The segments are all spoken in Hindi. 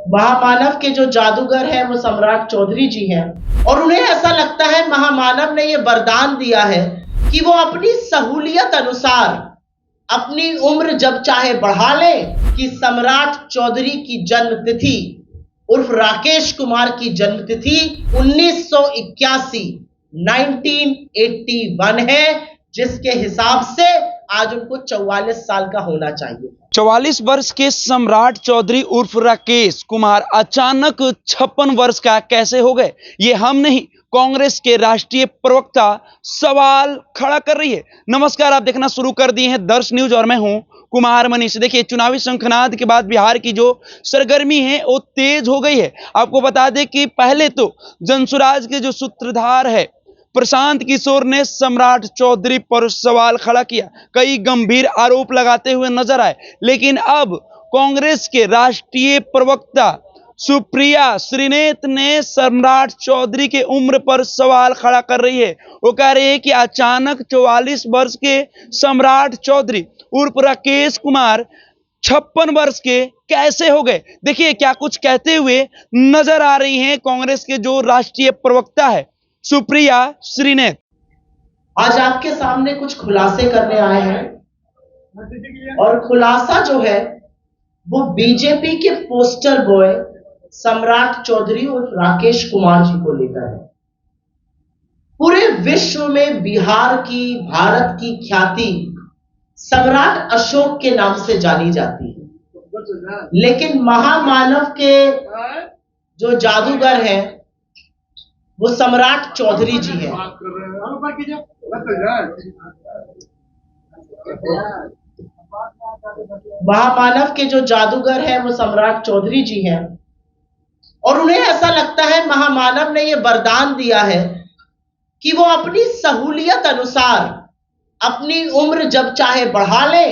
महामानव के जो जादूगर हैं वो सम्राट चौधरी जी हैं और उन्हें ऐसा लगता है महामानव ने ये वरदान दिया है कि वो अपनी सहूलियत अनुसार अपनी उम्र जब चाहे बढ़ा ले कि सम्राट चौधरी की जन्म तिथि उर्फ राकेश कुमार की जन्म तिथि 1981 1981 है, जिसके हिसाब से आज उनको 44 साल का होना चाहिए। 44 वर्ष के सम्राट चौधरी उर्फ राकेश कुमार अचानक 56 वर्ष का कैसे हो गए, ये हम नहीं कांग्रेस के राष्ट्रीय प्रवक्ता सवाल खड़ा कर रही है। नमस्कार, आप देखना शुरू कर दिए हैं दर्श न्यूज और मैं हूं कुमार मनीष। देखिए, चुनावी शंखनाद के बाद बिहार की जो सरगर्मी है वो तेज हो गई है। आपको बता दें कि पहले तो जनसुराज के जो सूत्रधार है प्रशांत किशोर ने सम्राट चौधरी पर सवाल खड़ा किया, कई गंभीर आरोप लगाते हुए नजर आए। लेकिन अब कांग्रेस के राष्ट्रीय प्रवक्ता सुप्रिया श्रीनेत ने सम्राट चौधरी के उम्र पर सवाल खड़ा कर रही है। वो कह रही है कि अचानक 44 वर्ष के सम्राट चौधरी उर्फ राकेश कुमार 56 वर्ष के कैसे हो गए। देखिए क्या कुछ कहते हुए नजर आ रही हैं कांग्रेस के जो राष्ट्रीय प्रवक्ता है सुप्रिया श्रीनेत। आज आपके सामने कुछ खुलासे करने आए हैं और खुलासा जो है वो बीजेपी के पोस्टर बॉय सम्राट चौधरी और राकेश कुमार जी को लेकर है। पूरे विश्व में बिहार की, भारत की ख्याति सम्राट अशोक के नाम से जानी जाती है, लेकिन महामानव के जो जादूगर हैं वो सम्राट चौधरी जी हैं। महामानव के जो जादूगर हैं वो सम्राट चौधरी जी हैं और उन्हें ऐसा लगता है महामानव ने ये वरदान दिया है कि वो अपनी सहूलियत अनुसार अपनी उम्र जब चाहे बढ़ा ले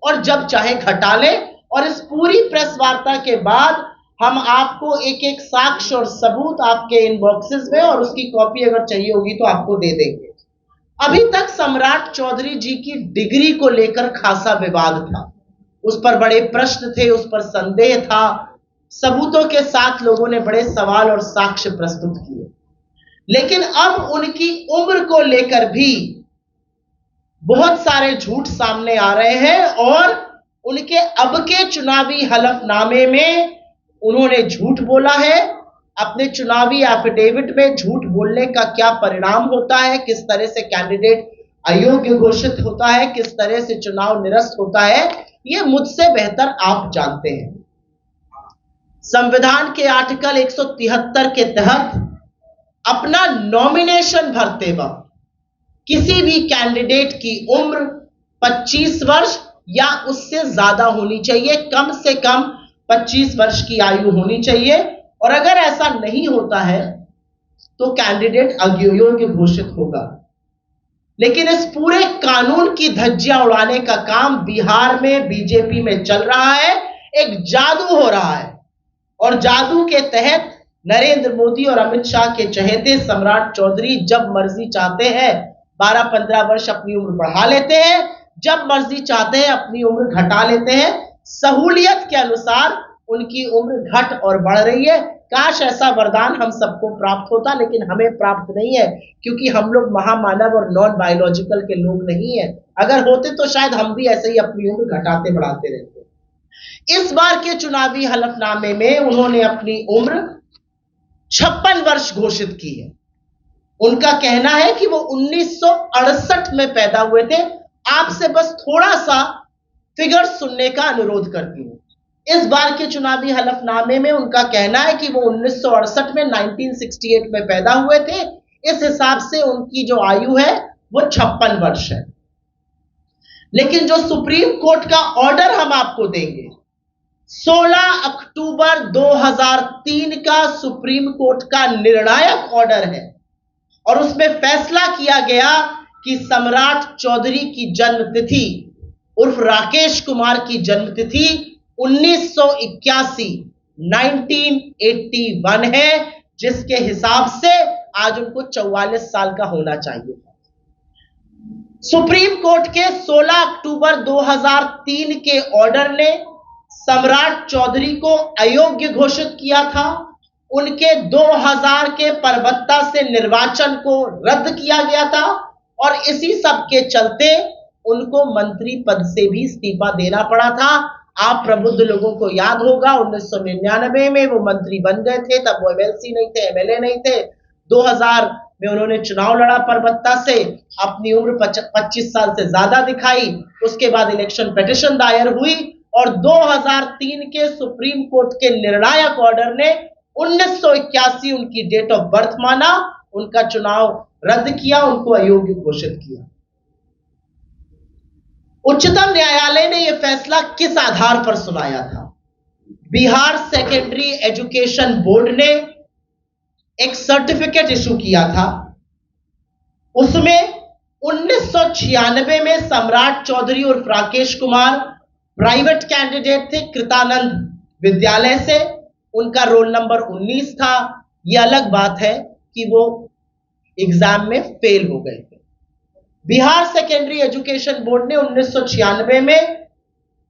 और जब चाहे घटा ले। और इस पूरी प्रेस वार्ता के बाद हम आपको एक एक साक्ष्य और सबूत आपके इनबॉक्सेस में और उसकी कॉपी अगर चाहिए होगी तो आपको दे देंगे। अभी तक सम्राट चौधरी जी की डिग्री को लेकर खासा विवाद था, उस पर बड़े प्रश्न थे, उस पर संदेह था, सबूतों के साथ लोगों ने बड़े सवाल और साक्ष्य प्रस्तुत किए। लेकिन अब उनकी उम्र को लेकर भी बहुत सारे झूठ सामने आ रहे हैं और उनके अब के चुनावी हलफनामे में उन्होंने झूठ बोला है। अपने चुनावी एफिडेविट में झूठ बोलने का क्या परिणाम होता है, किस तरह से कैंडिडेट अयोग्य घोषित होता है, किस तरह से चुनाव निरस्त होता है, ये मुझसे बेहतर आप जानते हैं। संविधान के आर्टिकल 173 के तहत अपना नॉमिनेशन भरते वक्त किसी भी कैंडिडेट की उम्र 25 वर्ष या उससे ज्यादा होनी चाहिए, कम से कम 25 वर्ष की आयु होनी चाहिए। और अगर ऐसा नहीं होता है तो कैंडिडेट अयोग्य घोषित होगा। लेकिन इस पूरे कानून की धज्जियां उड़ाने का काम बिहार में बीजेपी में चल रहा है, एक जादू हो रहा है और जादू के तहत नरेंद्र मोदी और अमित शाह के चहेते सम्राट चौधरी जब मर्जी चाहते हैं 12-15 वर्ष अपनी उम्र बढ़ा लेते हैं, जब मर्जी चाहते हैं अपनी उम्र घटा लेते हैं। सहूलियत के अनुसार उनकी उम्र घट और बढ़ रही है। काश ऐसा वरदान हम सबको प्राप्त होता, लेकिन हमें प्राप्त नहीं है क्योंकि हम लोग महामानव और नॉन बायोलॉजिकल के लोग नहीं है। अगर होते तो शायद हम भी ऐसे ही अपनी उम्र घटाते बढ़ाते रहते। इस बार के चुनावी हलफनामे में उन्होंने अपनी उम्र 56 वर्ष घोषित की है। उनका कहना है कि वो 1968 में पैदा हुए थे। आपसे बस थोड़ा सा फिगर सुनने का अनुरोध करती हूं। इस बार के चुनावी हलफनामे में उनका कहना है कि वो 1968 में 1968 में पैदा हुए थे। इस हिसाब से उनकी जो आयु है वो 56 वर्ष है। लेकिन जो सुप्रीम कोर्ट का ऑर्डर हम आपको देंगे, 16 अक्टूबर 2003 का सुप्रीम कोर्ट का निर्णायक ऑर्डर है और उसमें फैसला किया गया कि सम्राट चौधरी की जन्म तिथि उर्फ राकेश कुमार की जन्म तिथि 1981 1981 है, जिसके हिसाब से आज उनको 44 साल का होना चाहिए। सुप्रीम कोर्ट के 16 अक्टूबर 2003 के ऑर्डर ने सम्राट चौधरी को अयोग्य घोषित किया था, उनके 2000 के परबत्ता से निर्वाचन को रद्द किया गया था और इसी सब के चलते उनको मंत्री पद से भी इस्तीफा देना पड़ा था। आप प्रबुद्ध लोगों को याद होगा 1999 में वो मंत्री बन गए थे, तब वो एमएलसी नहीं थे, एमएलए नहीं थे। 2000 में उन्होंने चुनाव लड़ा परबत्ता से, अपनी उम्र 25 साल से ज्यादा दिखाई। उसके बाद इलेक्शन पिटीशन दायर हुई और 2003 के सुप्रीम कोर्ट के निर्णायक ऑर्डर ने 1981 उनकी डेट ऑफ बर्थ माना, उनका चुनाव रद्द किया, उनको अयोग्य घोषित किया। उच्चतम न्यायालय ने यह फैसला किस आधार पर सुनाया था? बिहार सेकेंडरी एजुकेशन बोर्ड ने एक सर्टिफिकेट इशू किया था, उसमें 1996 में सम्राट चौधरी और राकेश कुमार प्राइवेट कैंडिडेट थे कृतानंद विद्यालय से, उनका रोल नंबर 19 था। यह अलग बात है कि वो एग्जाम में फेल हो गए थे। बिहार सेकेंडरी एजुकेशन बोर्ड ने 1996 में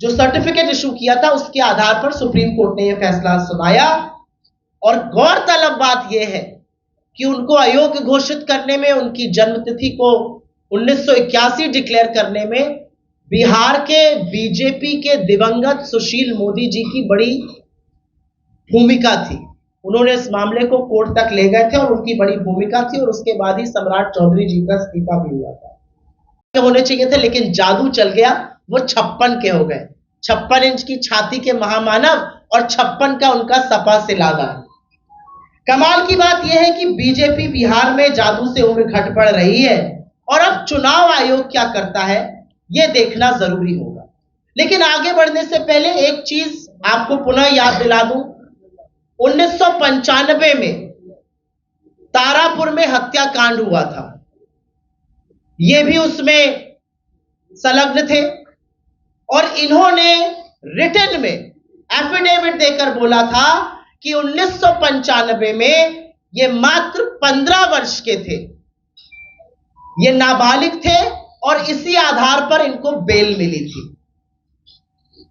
जो सर्टिफिकेट इशू किया था उसके आधार पर सुप्रीम कोर्ट ने यह फैसला सुनाया। और गौरतलब बात यह है कि उनको अयोग्य घोषित करने में, उनकी जन्मतिथि को 1981 डिक्लेयर करने में बिहार के बीजेपी के दिवंगत सुशील मोदी जी की बड़ी भूमिका थी। उन्होंने इस मामले को कोर्ट तक ले गए थे और उनकी बड़ी भूमिका थी और उसके बाद ही सम्राट चौधरी जी का इस्तीफा भी हुआ था। होने चाहिए थे लेकिन जादू चल गया, वो 56 के हो गए। 56 इंच की छाती के महामानव और 56 का उनका सपा से लागा। कमाल की बात यह है कि बीजेपी बिहार में जादू से उम्र घट पड़ रही है और अब चुनाव आयोग क्या करता है यह देखना जरूरी होगा। लेकिन आगे बढ़ने से पहले एक चीज आपको पुनः याद दिला दूं, 1995 में तारापुर में हत्याकांड हुआ था, ये भी उसमें संलग्न थे और इन्होंने रिटन में एफिडेविट देकर बोला था कि 1995 में ये मात्र 15 वर्ष के थे, ये नाबालिग थे और इसी आधार पर इनको बेल मिली थी।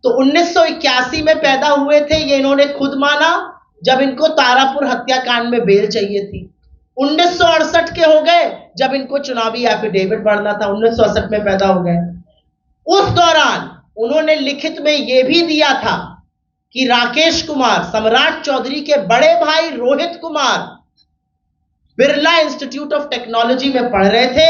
तो 1981 में पैदा हुए थे, ये इन्होंने खुद माना जब इनको तारापुर हत्याकांड में बेल चाहिए थी। 1968 के हो गए जब इनको चुनावी एफिडेविट भरना था, 1968 में पैदा हो गए। उस दौरान उन्होंने लिखित में यह भी दिया था कि राकेश कुमार सम्राट चौधरी के बड़े भाई Rohit Kumar Birla institute of technology में पढ़ रहे थे।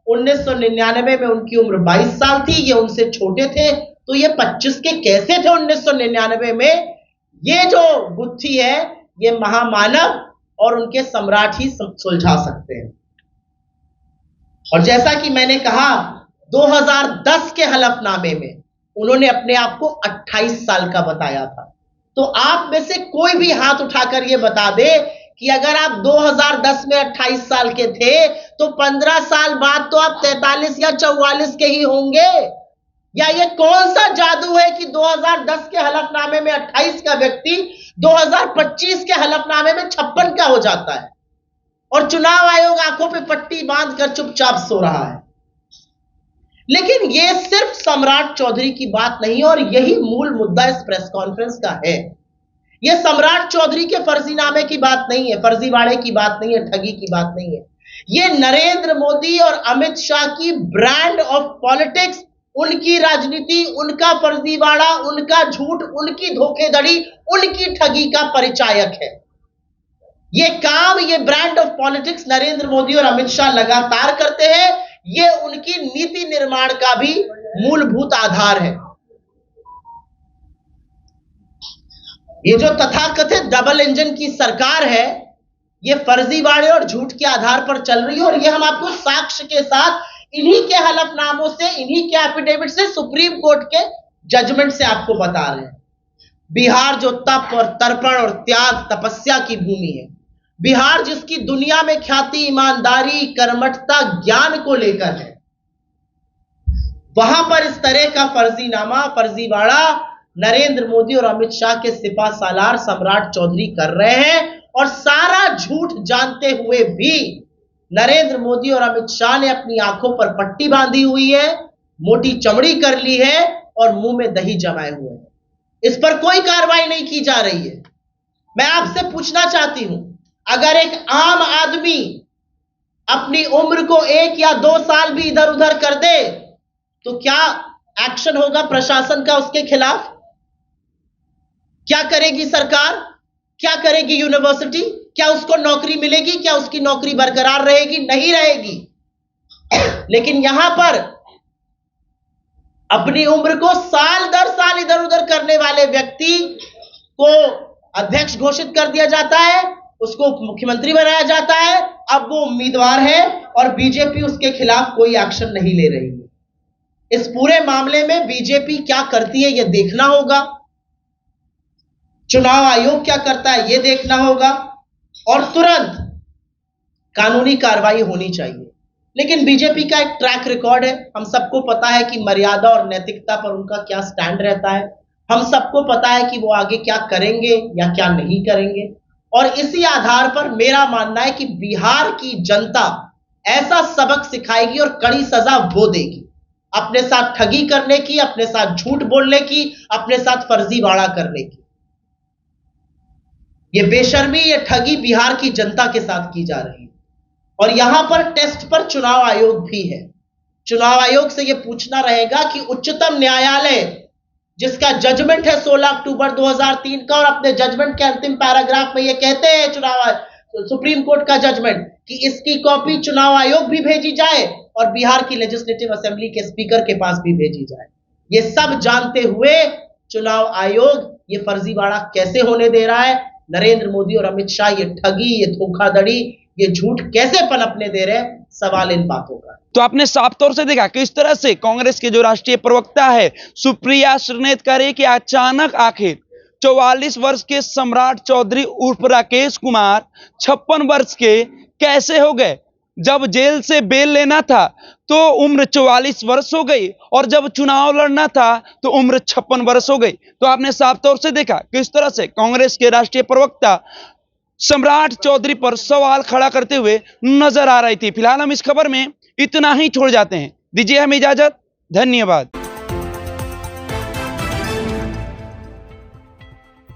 1999 में उनकी उम्र 22 साल थी, ये उनसे छोटे थे, तो ये 25 के कैसे थे 1999 में? ये जो गुत्थी है ये महामानव और उनके सम्राट ही सुलझा सकते हैं। और जैसा कि मैंने कहा 2010 के हलफनामे में उन्होंने अपने आप को 28 साल का बताया था। तो आप में से कोई भी हाथ उठाकर यह बता दे कि अगर आप 2010 में 28 साल के थे तो 15 साल बाद तो आप 43 या 44 के ही होंगे। या ये कौन सा जादू है कि 2010 के हलफनामे में 28 का व्यक्ति 2025 के हलफनामे में 56 का हो जाता है और चुनाव आयोग आंखों पे पट्टी बांधकर चुपचाप सो रहा है। लेकिन यह सिर्फ सम्राट चौधरी की बात नहीं और यही मूल मुद्दा इस प्रेस कॉन्फ्रेंस का है। यह सम्राट चौधरी के फर्जीनामे की बात नहीं है, फर्जीवाड़े की बात नहीं है, ठगी की बात नहीं है। यह नरेंद्र मोदी और अमित शाह की ब्रांड ऑफ पॉलिटिक्स, उनकी राजनीति, उनका फर्जीवाड़ा, उनका झूठ, उनकी धोखेधड़ी, उनकी ठगी का परिचायक है। यह काम, यह brand of politics Narendra Modi और अमित शाह लगातार करते हैं। यह उनकी नीति निर्माण का भी मूलभूत आधार है। ये जो तथाकथित डबल इंजन की सरकार है, ये फर्जीवाड़े और झूठ के आधार पर चल रही है और ये हम आपको साक्ष्य के साथ इन्हीं के हलफनामों से, इन्हीं के एफिडेविट से, सुप्रीम कोर्ट के जजमेंट से आपको बता रहे हैं। बिहार जो तप और तर्पण और त्याग तपस्या की भूमि है, बिहार जिसकी दुनिया में ख्याति ईमानदारी, कर्मठता, ज्ञान को लेकर है, वहां पर इस तरह का फर्जीनामा, फर्जीवाड़ा नरेंद्र मोदी और अमित शाह के सिपा सालार सम्राट चौधरी कर रहे हैं। और सारा झूठ जानते हुए भी नरेंद्र मोदी और अमित शाह ने अपनी आंखों पर पट्टी बांधी हुई है, मोटी चमड़ी कर ली है और मुंह में दही जमाए हुए हैं। इस पर कोई कार्रवाई नहीं की जा रही है। मैं आपसे पूछना चाहती हूं, अगर एक आम आदमी अपनी उम्र को 1 या 2 साल भी इधर उधर कर दे तो क्या एक्शन होगा प्रशासन का उसके खिलाफ? क्या करेगी सरकार? क्या करेगी यूनिवर्सिटी? क्या उसको नौकरी मिलेगी? क्या उसकी नौकरी बरकरार रहेगी? नहीं रहेगी। लेकिन यहां पर अपनी उम्र को साल दर साल इधर उधर करने वाले व्यक्ति को अध्यक्ष घोषित कर दिया जाता है, उसको मुख्यमंत्री बनाया जाता है। अब वो उम्मीदवार है और बीजेपी उसके खिलाफ कोई एक्शन नहीं ले रही है। इस पूरे मामले में बीजेपी क्या करती है यह देखना होगा, चुनाव आयोग क्या करता है यह देखना होगा और तुरंत कानूनी कार्रवाई होनी चाहिए। लेकिन बीजेपी का एक ट्रैक रिकॉर्ड है, हम सबको पता है कि मर्यादा और नैतिकता पर उनका क्या स्टैंड रहता है। हम सबको पता है कि वो आगे क्या करेंगे या क्या नहीं करेंगे। और इसी आधार पर मेरा मानना है कि बिहार की जनता ऐसा सबक सिखाएगी और कड़ी सजा वो देगी, अपने साथ ठगी करने की, अपने साथ झूठ बोलने की, अपने साथ फर्जीवाड़ा करने की। ये बेशर्मी, ये ठगी बिहार की जनता के साथ की जा रही है। और यहां पर टेस्ट पर चुनाव आयोग भी है। चुनाव आयोग से यह पूछना रहेगा कि उच्चतम न्यायालय जिसका जजमेंट है 16 अक्टूबर 2003 का, और अपने जजमेंट के अंतिम पैराग्राफ में यह कहते हैं सुप्रीम कोर्ट का जजमेंट कि इसकी कॉपी चुनाव आयोग भी भेजी जाए और बिहार की लेजिस्लेटिव असेंबली के स्पीकर के पास भी भेजी जाए। ये सब जानते हुए चुनाव आयोग ये फर्जीवाड़ा कैसे होने दे रहा है? नरेंद्र मोदी और अमित शाह ये ठगी, ये धोखाधड़ी, ये झूठ कैसे पनपने दे रहे हैं? सवाल इन बातों का। तो आपने साफ तौर से देखा किस तरह से कांग्रेस के जो राष्ट्रीय प्रवक्ता है सुप्रिया श्रीनेत करे कि अचानक आखिर 44 वर्ष के सम्राट चौधरी उर्फ राकेश कुमार 56 वर्ष के कैसे हो गए? जब जेल से बेल लेना था तो उम्र 44 वर्ष हो गई और जब चुनाव लड़ना था तो उम्र 56 वर्ष हो गई। तो आपने साफ तौर से देखा किस तरह से कांग्रेस के राष्ट्रीय प्रवक्ता सम्राट चौधरी पर सवाल खड़ा करते हुए नजर आ रही थी। फिलहाल हम इस खबर में इतना ही छोड़ जाते हैं। दीजिए हमें इजाजत। धन्यवाद।